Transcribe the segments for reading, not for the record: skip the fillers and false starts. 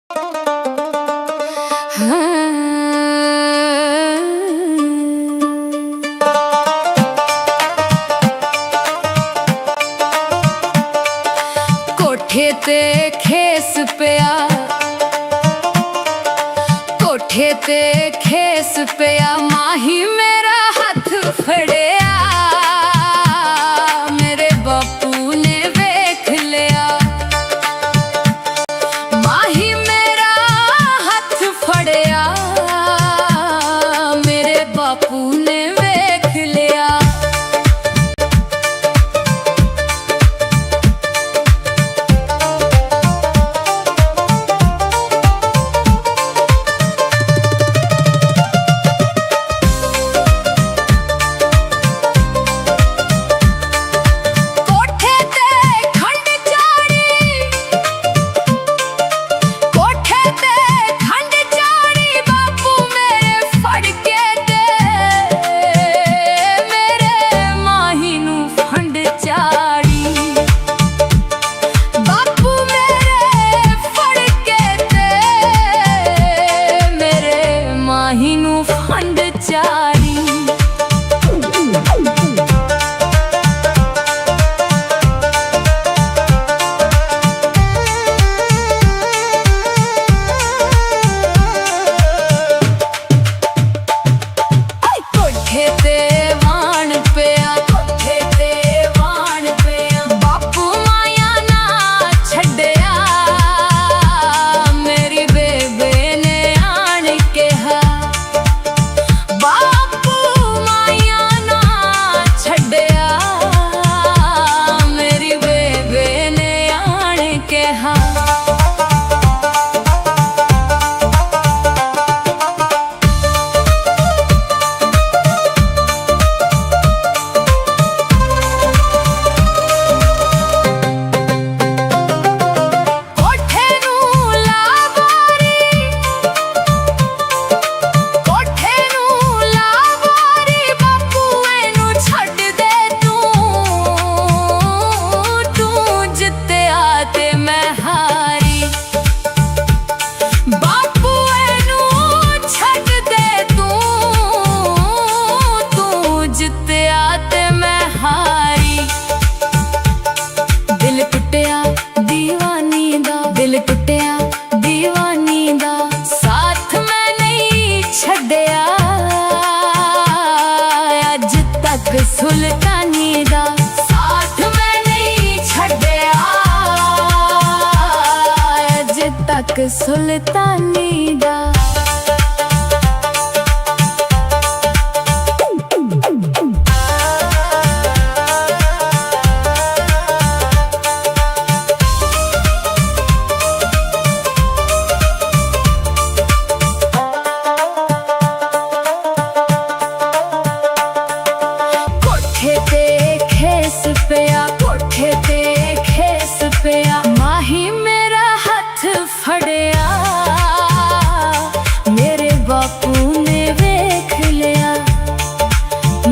कोठे ते खेस पिया, कोठे ते खेस पिया, माही मेरा हथ फड़िया, मेरे बापू ने वेख लिया। माही मेरा हथ फड़िया, मेरे बापू ने वेख लिया। सुल्तानी दा साथ मैं नहीं छड्डिया, अज तक सुल्तानी दा। कोठे ते खेस पिया, माही मेरा हथ फड़िया, मेरे बापू ने वेख लिया।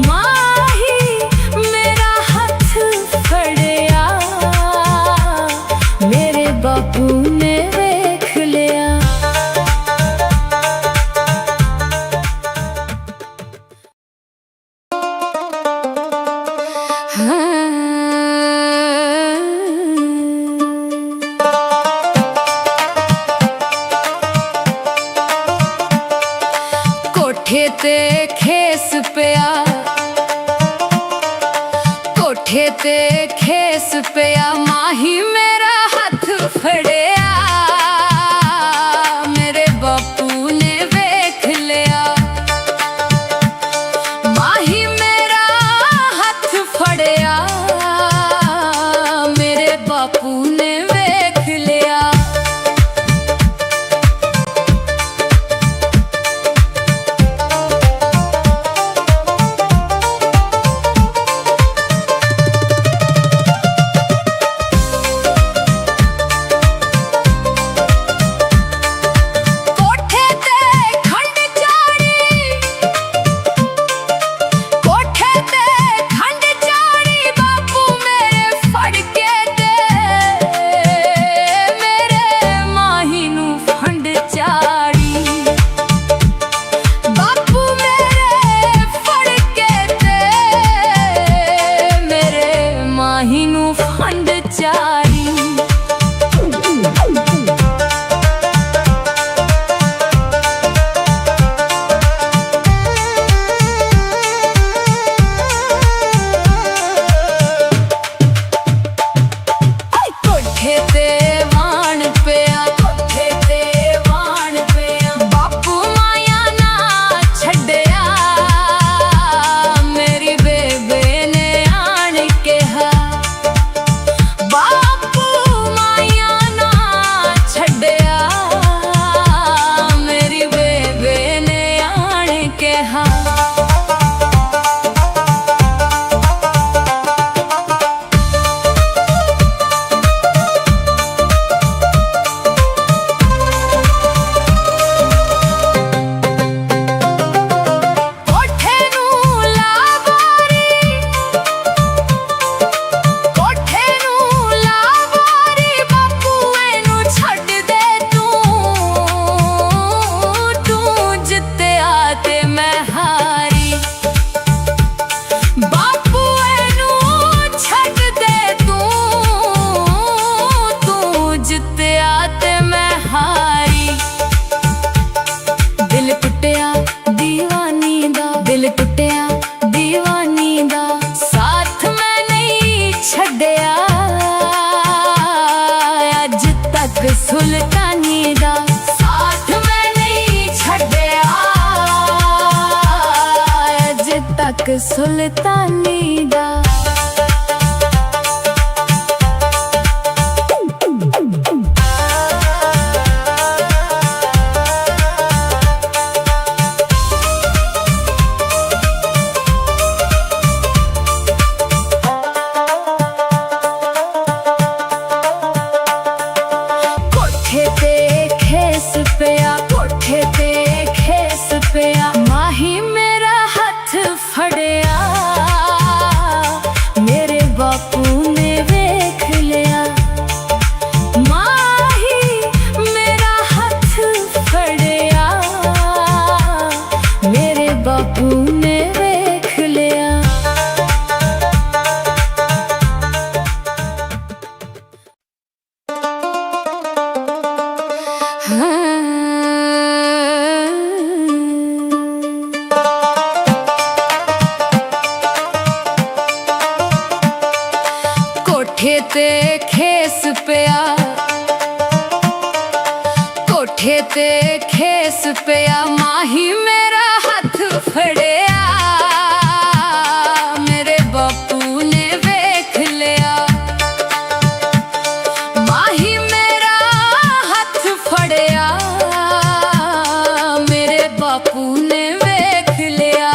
माही मेरा हथ फड़िया, मेरे बापू ने वेख लिया। कोठे ते खेस पिया, कोठे ते खेस पिया, माही मेरा हथ फड़िया, मेरे बापू ने वेख लिया। माही मेरा हथ फड़िया, मेरे बापू ने वेख लिया। सुल्तानी दा। कोठे ते खेस पिया, कोठे ते खेस पिया, माही मेरा हथ फड़िया, मेरे बापू ने वेख लिया। माही मेरा हथ फड़िया, मेरे बापू ने वेख लिया। कोठे ते खेस पिया, कोठे ते खेस पिया, माही मेरा हथ फड़िया, मेरे बापू ने वेख लिया। माही मेरा हथ फड़िया, मेरे बापू ने वेख लिया।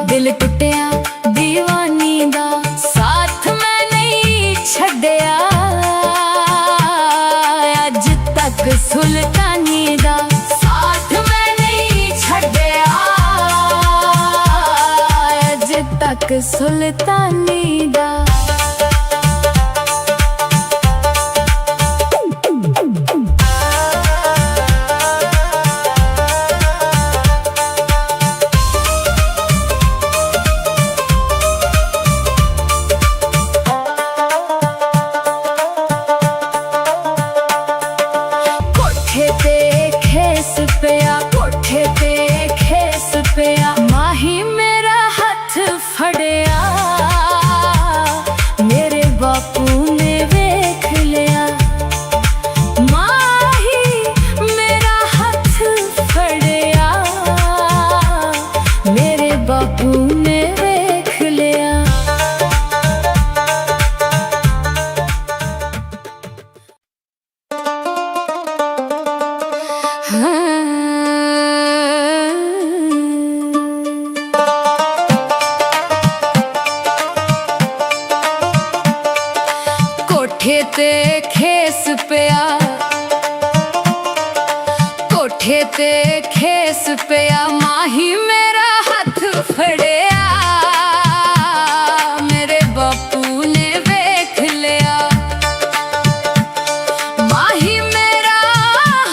दिल टुटिया दीवानी दा, साथ मैं नहीं छड्डिया अज तक सुल्तानी दा। साथ मैं नहीं छड्डिया अज तक सुल्तानी दा। कोठे ते खेस पिया, माही मेरा हथ फड़िया, मेरे बापू ने वेख लिया। माही मेरा हथ फड़िया, मेरे बापू ने वेख लिया। कोठे ते खेस पिया, ते खेस पिया माही मेरा हथ फड़िया मेरे बापू ने वेख लिया माही मेरा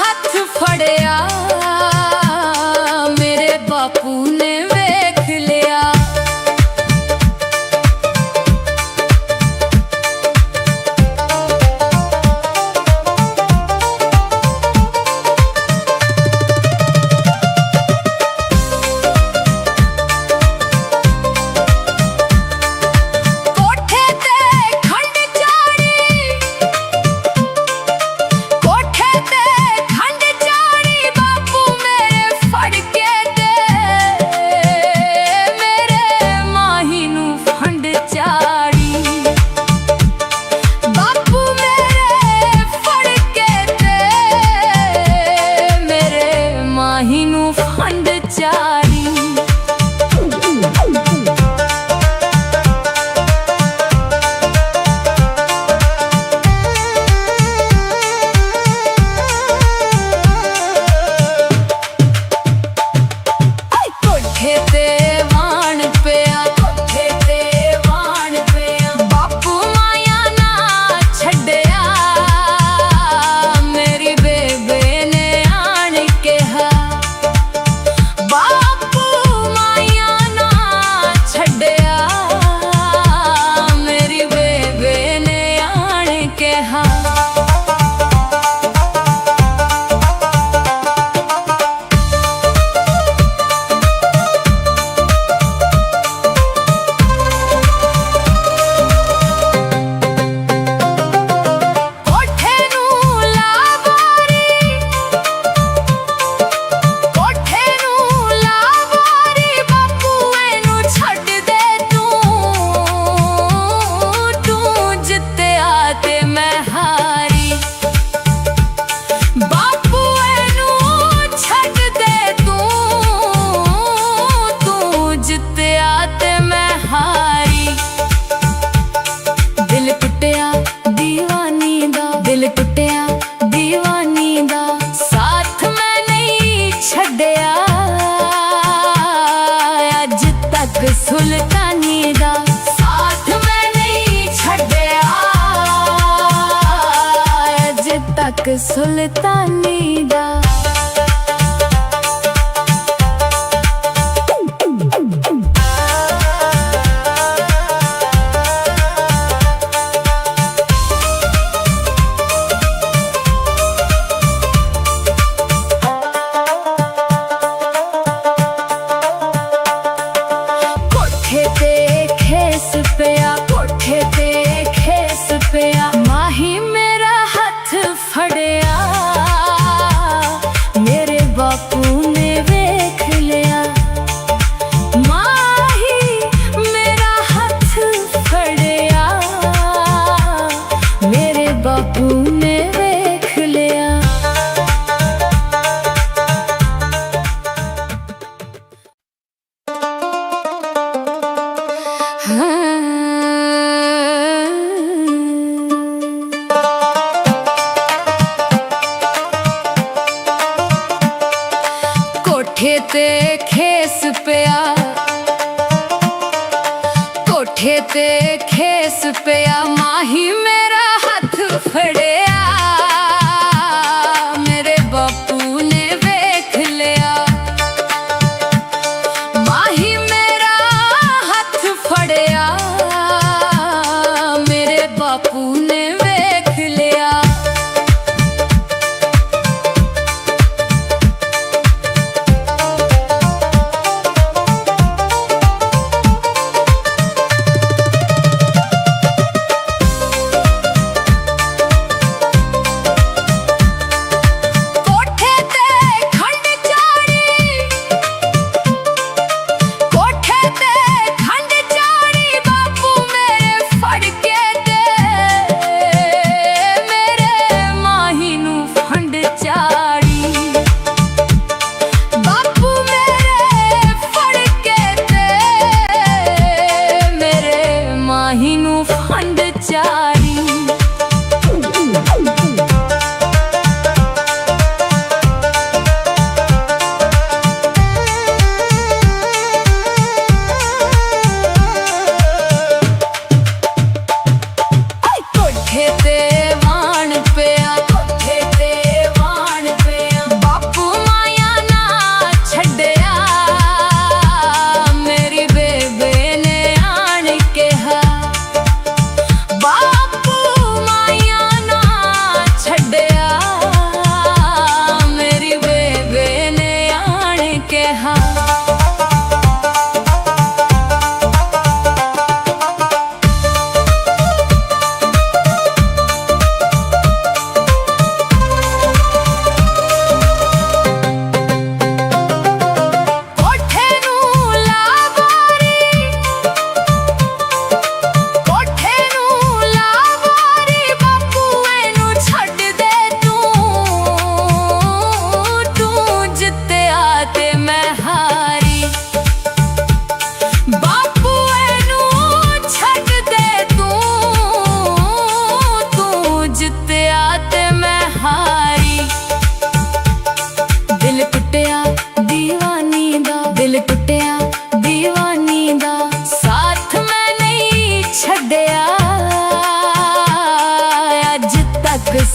हथ फड़िया मेरे बापू ने वेख लिया दिल टुटिया दीवानी दा साथ मैं नहीं छड्डिया अज तक सुल्तानी दा साथ मैं नहीं छड्डिया अज तक सुल्तानी दा कोठे ते खेस पिया माही मेरा हथ फड़िया मेरे बापू ने वेख लिया माही मेरा हथ फड़िया मेरे बापू ने वेख लिया कोठे ते खेस पिया कोठे ते खेस पिया माही मेरा हथ फड़िया मेरे बापू ने वेख लिया माही मेरा हथ फड़िया मेरे बापू ने वेख लिया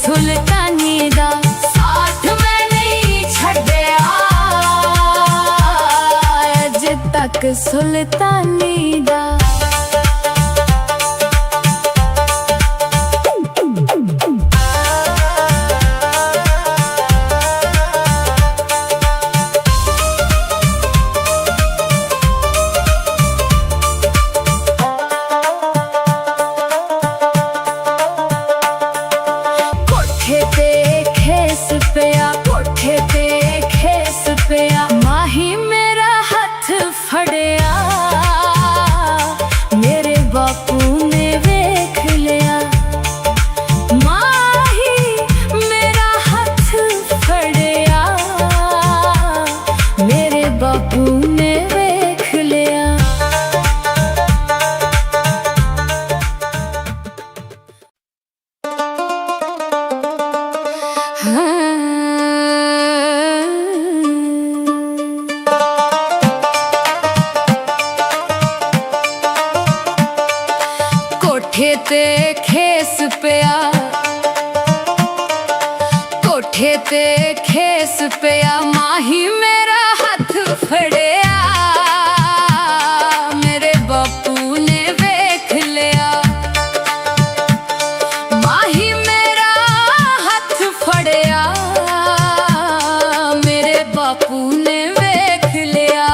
सुल्तानी दा साथ मैं नहीं छड्डिया अज तक सुल्तानी दा। कोठे ते खेस पिया माही मेरा हथ फड़िया मेरे बापू ने वेख लिया। माही मेरा हथ फड़िया मेरे बापू ने वेख लिया। कोठे ते खेस पिया कोठे ते खेस पिया माही मेरा हथ फड़िया मेरे बापू ने वेख लिया। माही मेरा हथ फड़िया मेरे बापू ने वेख लिया।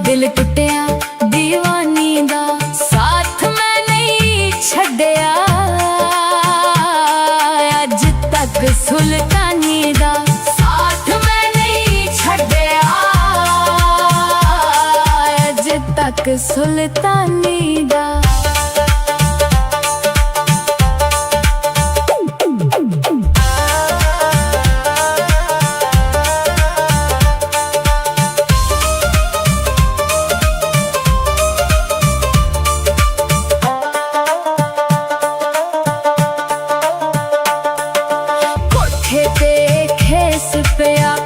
दिल टुटिया दीवानी दा साथ मैं नहीं छड्डिया अज तक सुल्तानी दा साथ मैं नहीं छड्डिया अज तक सुल्तानी दा।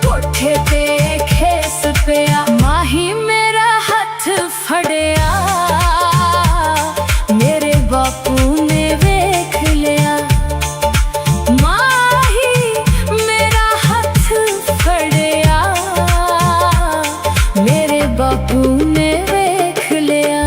कोठे ते खेस पिया माही मेरा हथ फड़िया मेरे बापू ने वेख लिया। माही मेरा हथ फड़िया मेरे बापू ने वेख लिया।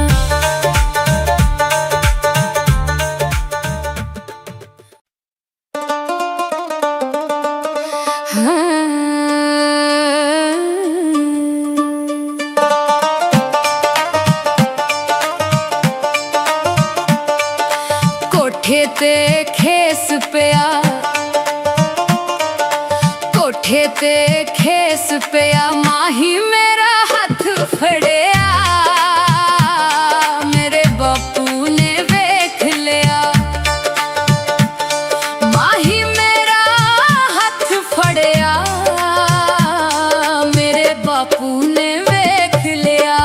ते खेस पिया माही मेरा हथ फड़िया मेरे बापू ने वेख लिया माही मेरा हथ फड़िया मेरे बापू ने वेख लिया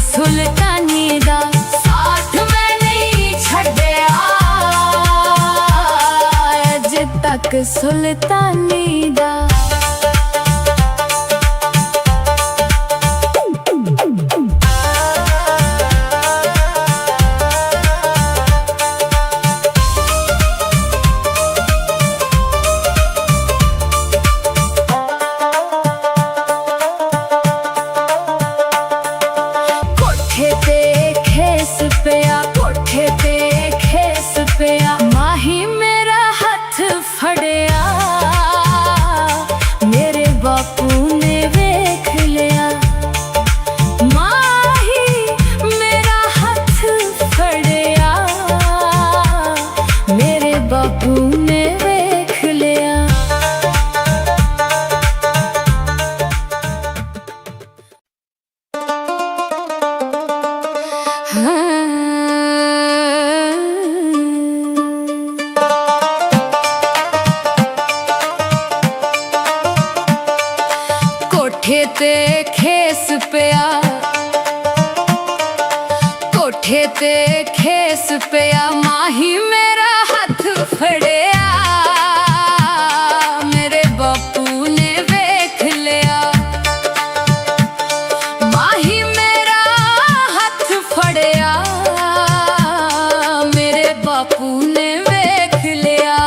सुल्तानी दा साथ मैं नहीं छड्डिया अज तक सुल्तानी दा माही मेरा हथ फड़िया मेरे बापू ने वेख लिया माही मेरा हथ फड़िया मेरे बापू ने वेख लिया कोठे ते खेस पिया कोठे ते खेस पिया माही मेरा हथ फड़िया मेरे बापू ने वेख लिया माही मेरा हथ फड़िया मेरे बापू ने वेख लिया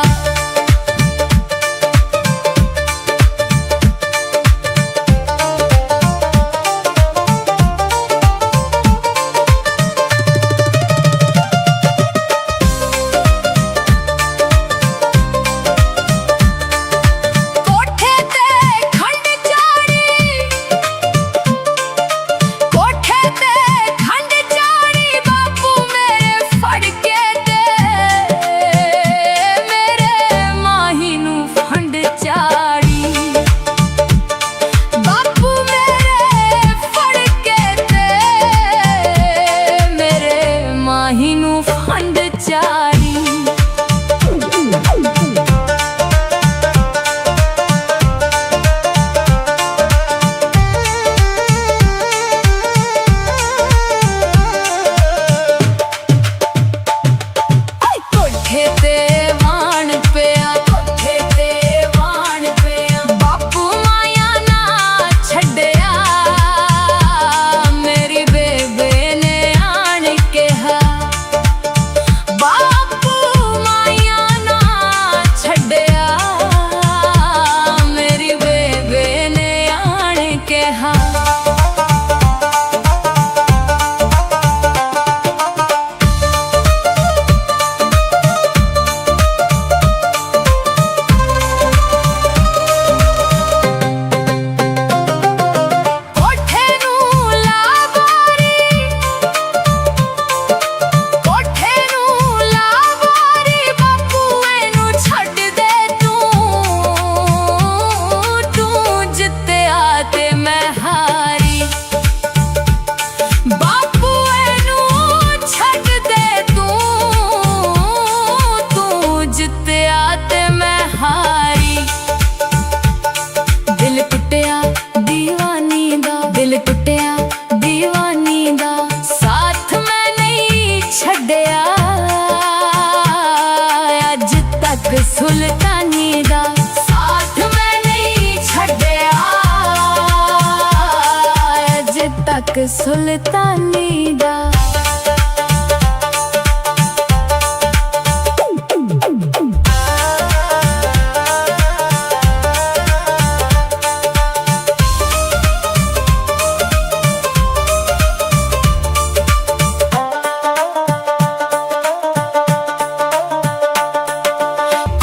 सुल्तानी दा।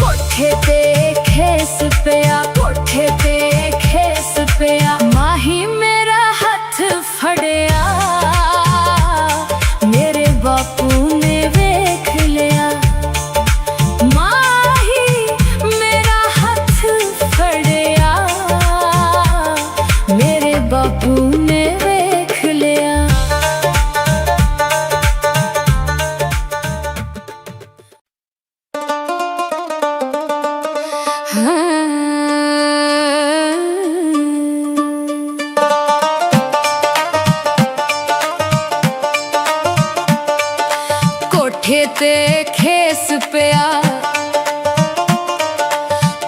कोठे ते खेस पिया, कोठे ते खेस पिया, माही मेरा हथ फड़िया, मेरे बापू ने वेख लिया। माही मेरा हथ फड़िया, मेरे बापू ने वेख लिया। कोठे ते खेस पिया,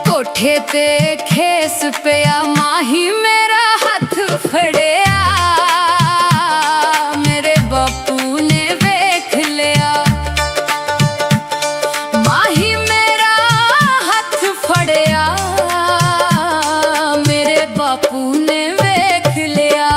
कोठे ते खेस पिया, माही मेरा हथ फड़िया, मेरे बापू ने वेख लिया। माही मेरा हथ फड़िया, मेरे बापू ने वेख लिया।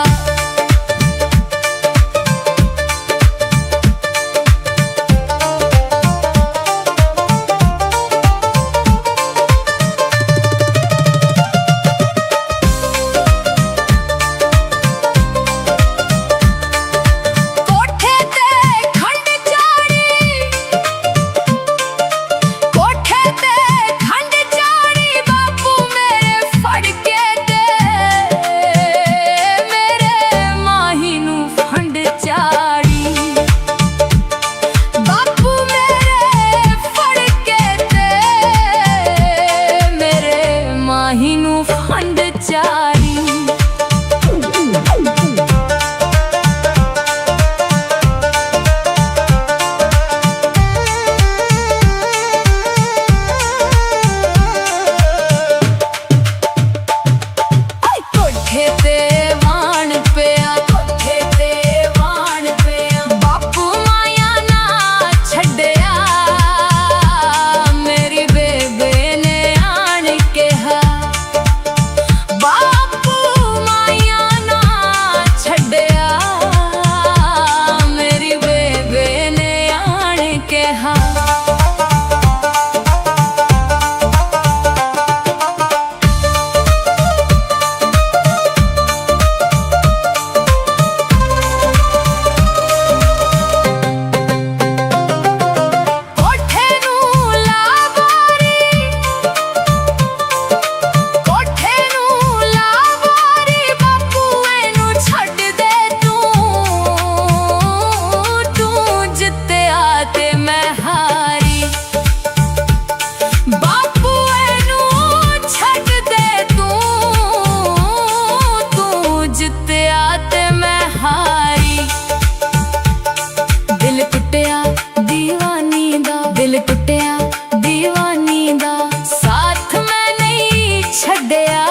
दिल टुटिया दीवानी दा, साथ मैं नहीं छड्डिया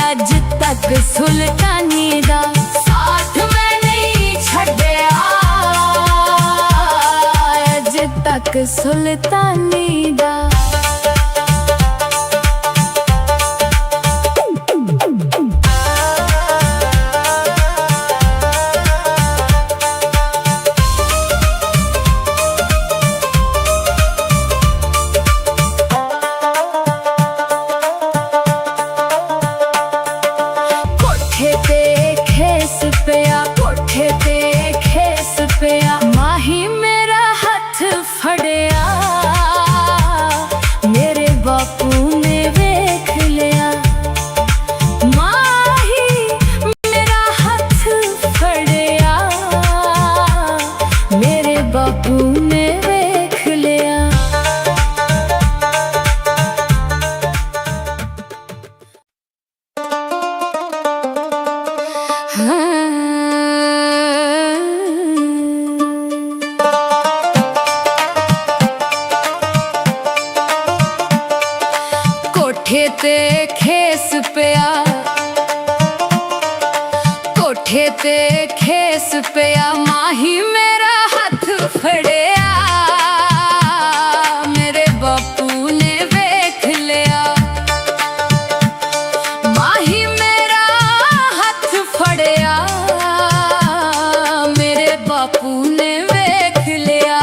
अज तक सुल्तानी दा। साथ मैं नहीं छड्डिया अज तक सुल्तानी दा। कोठे ते खेस पिया, माही मेरा हथ फड़िया, मेरे बापू ने वेख लिया। माही मेरा हथ फड़िया, मेरे बापू ने वेख लिया। कोठे ते खेस पिया, खेस पिया माही मेरा हथ फड़िया मेरे बापू ने वेख लिया। माही मेरा हथ फड़िया मेरे बापू ने वेख लिया।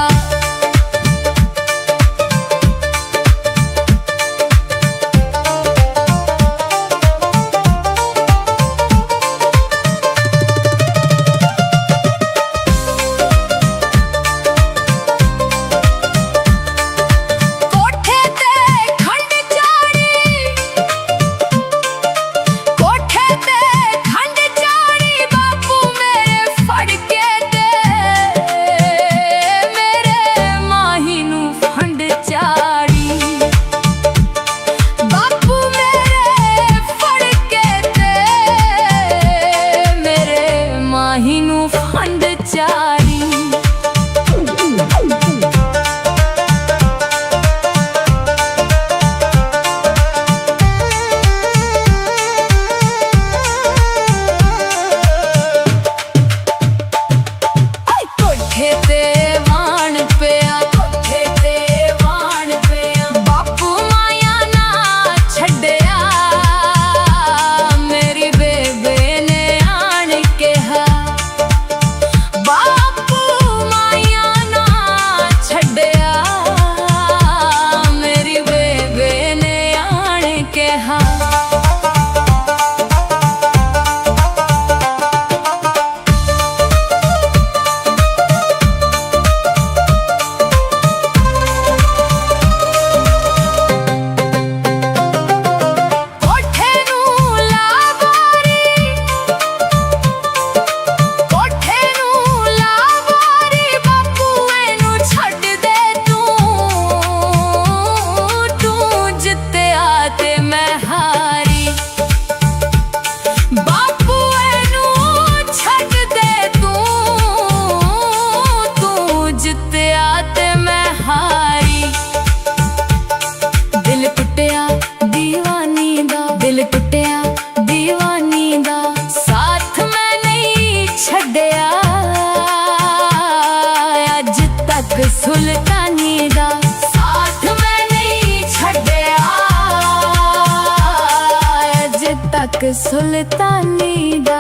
दिल टुटिया दीवानी दा साथ मैं नहीं छड्डिया अज तक सुल्तानी दा साथ मैं नहीं छड्डिया अज तक सुल्तानी दा।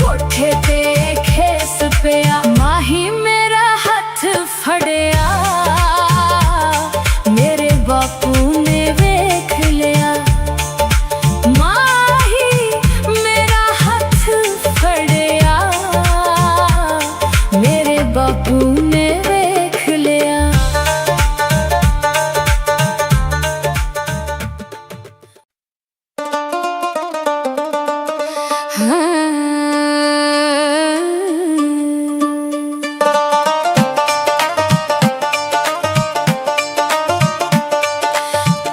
कोठे ते खेस पिया माही मेरा हथ फड़िया मेरे बापू ने वेख लिया। माही मेरा हथ फड़िया मेरे बापू ने वेख लिया।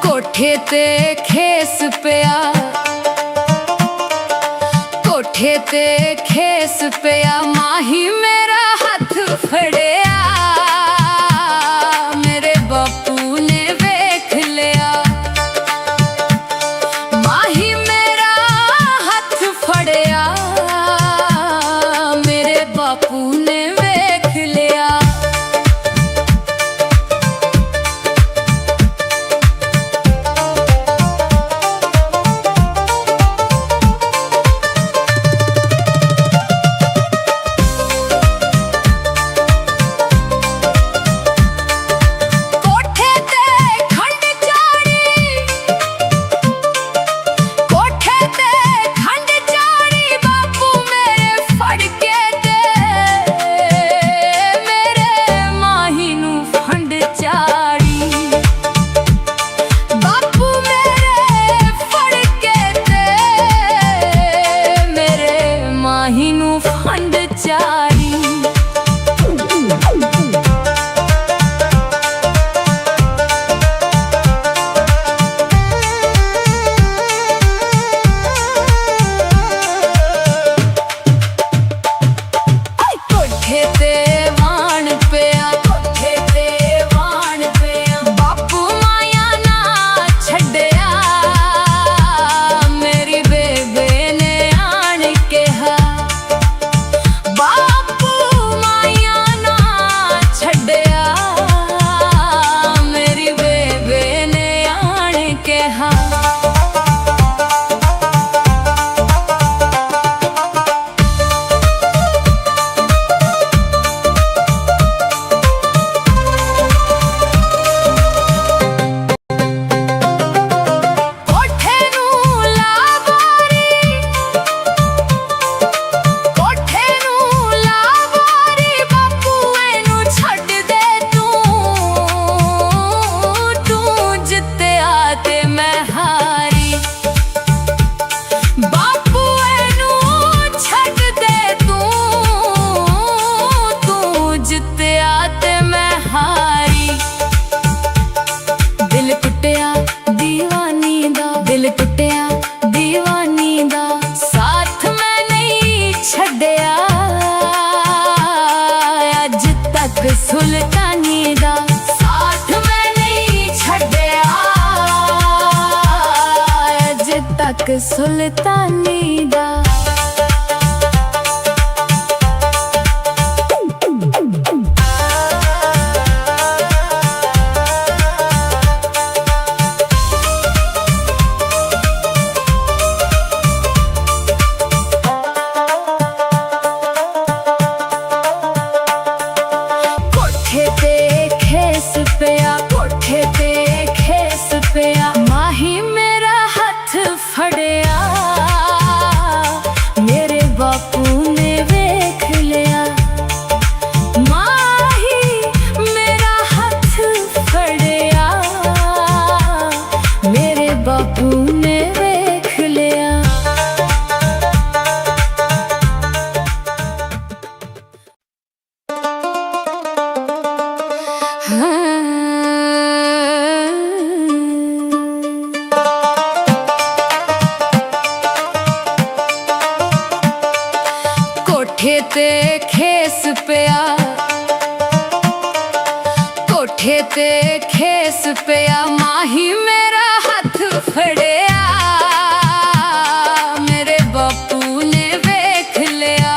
कोठे ते खेस पिया कोठे ते खेस पिया माही मेरा हथ फड़िया मेरे बापू ने वेख लिया। माही मेरा हथ फड़िया मेरे बापू ने वेख लिया। कहा। दिल टुटिया दीवानी दा साथ मैं नहीं छड्डिया अज तक सुल्तानी दा साथ मैं नहीं छड्डिया अज तक सुल्तानी दा। कोठे ते खेस पिया माही मेरा हथ फड़िया मेरे बापू ने वेख लिया। माही मेरा हथ फड़िया मेरे बापू ने वेख लिया। कोठे ते खेस पिया कोठे ते खेस पिया माही मेरा हथ फड़िया मेरे बापू ने वेख लिया।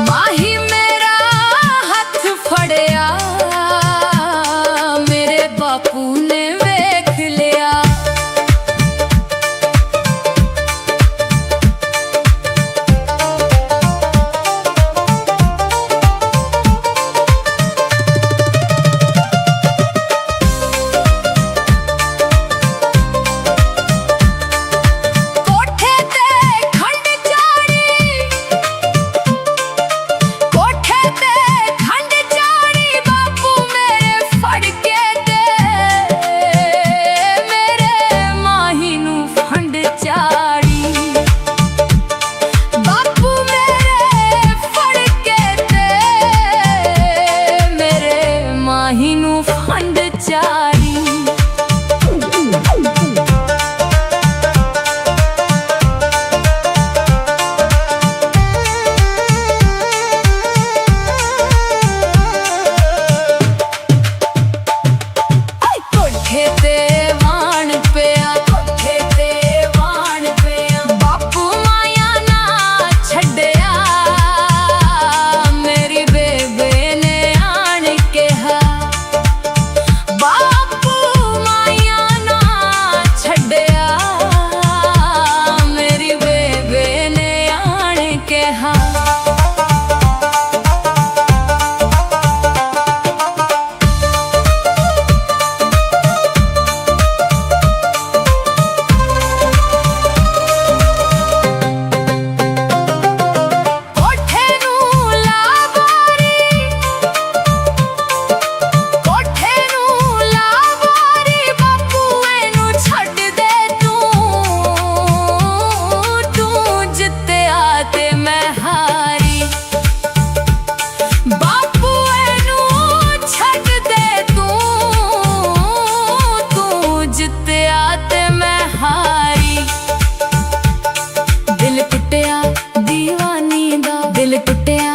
माही मेरा हथ फड़िया मेरे बापू ने वेख लिया। दिल टुटिया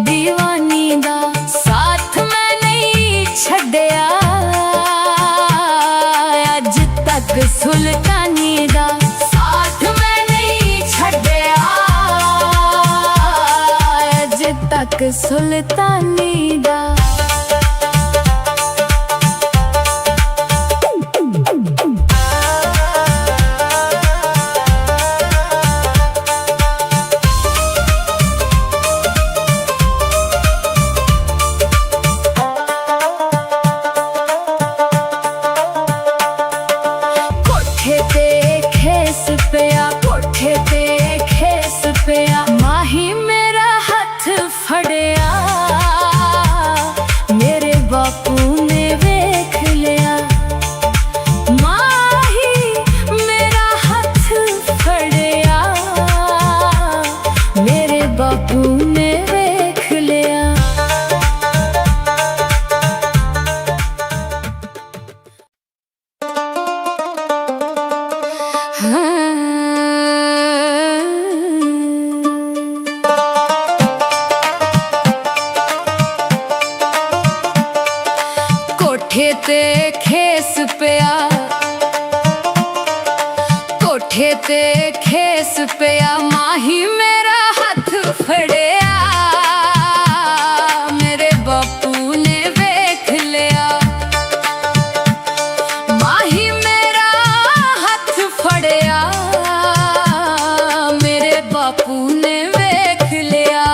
दीवानी दा साथ मैं नहीं छड्डिया अज तक सुल्तानी दा साथ मैं नहीं छड्डिया अज तक सुल्तानी दा। खेस पिया, कोठे ते खेस पिया, माही मेरा हथ फड़िया, मेरे बापू ने वेख लिया। माही मेरा हथ फड़िया, मेरे बापू ने वेख लिया।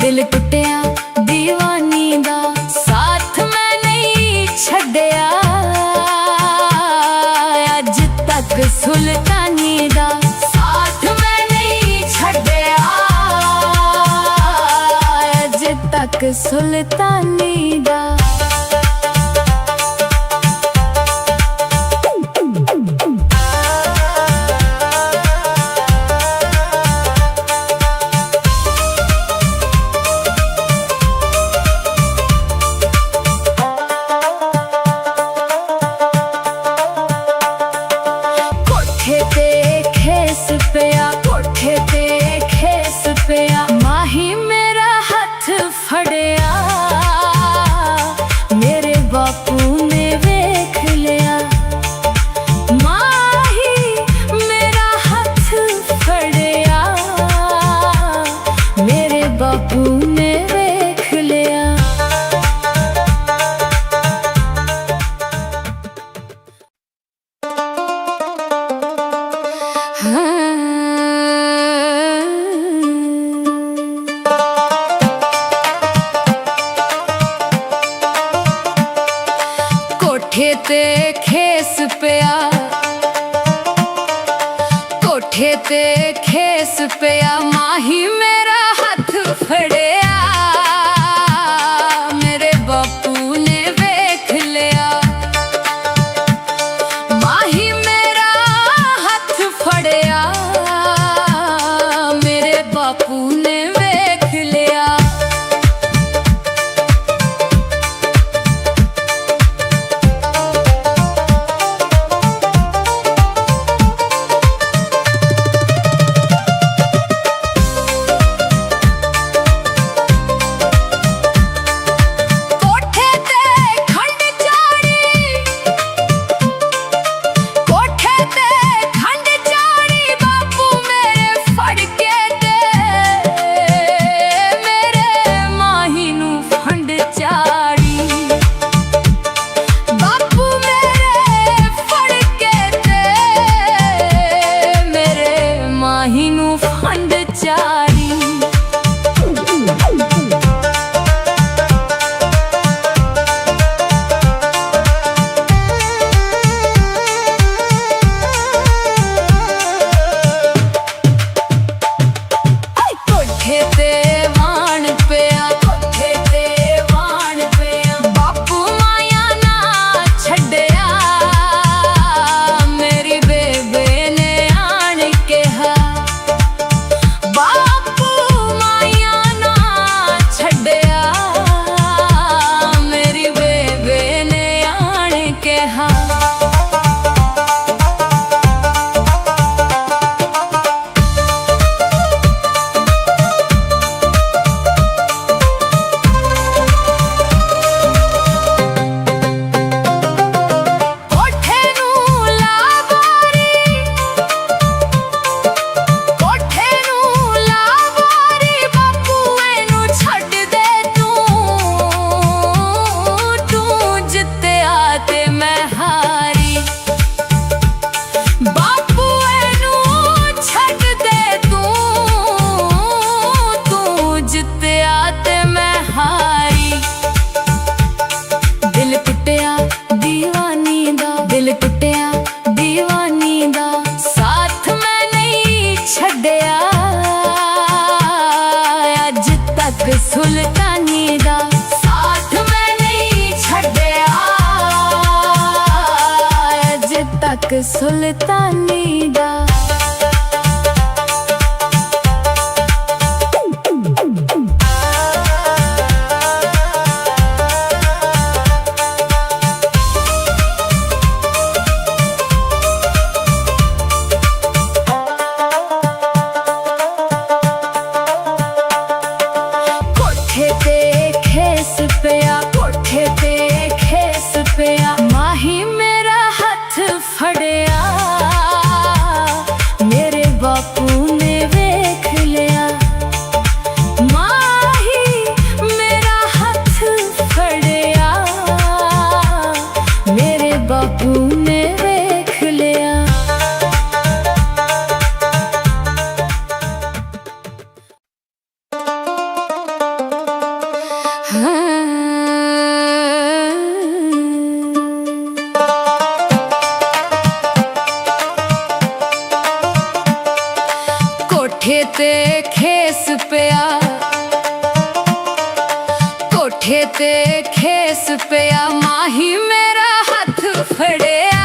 दिल टुटिया दीवानी दा, साथ मैं नहीं छड्डिया अज तक सुल्तानी दा, साथ मैं नहीं छड्डिया अज तक सुल्तानी दा। कोठे ते खेस पिया, माही मेरा हथ फड़िया, मेरे बापू ने वेख लिया। माही मेरा हथ फड़िया, मेरे बापू ने वेख लिया। कोठे ते खेस पिया, कोठे ते खेस पिया, माही मेरा हथ फड़िया, मेरे बापू ने वेख लिया। माही मेरा हथ फड़िया, मेरे बापू ने वेख लिया। ਸੁਲਤਾਨੀ ਦਾ। ਕੋਠੇ ਤੇ ਖੇਸ ਪਿਆ, ਕੋਠੇ ਤੇ ਖੇਸ ਪਿਆ, ਮਾਹੀ ਮੇਰਾ ਹੱਥ ਫੜਿਆ, ਮੇਰੇ ਬਾਪੂ ਨੇ ਵੇਖ ਲਿਆ। ਮਾਹੀ ਮੇਰਾ ਹੱਥ ਫੜਿਆ, ਮੇਰੇ ਬਾਪੂ ਨੇ ਵੇਖ ਲਿਆ। ਕੋਠੇ ਤੇ ਖੇਸ ਪਿਆ, ਕੋਠੇ ਤੇ ਖੇਸ ਪਿਆ, ਮਾਹੀ ਮੇਰਾ ਹੱਥ ਫੜਿਆ,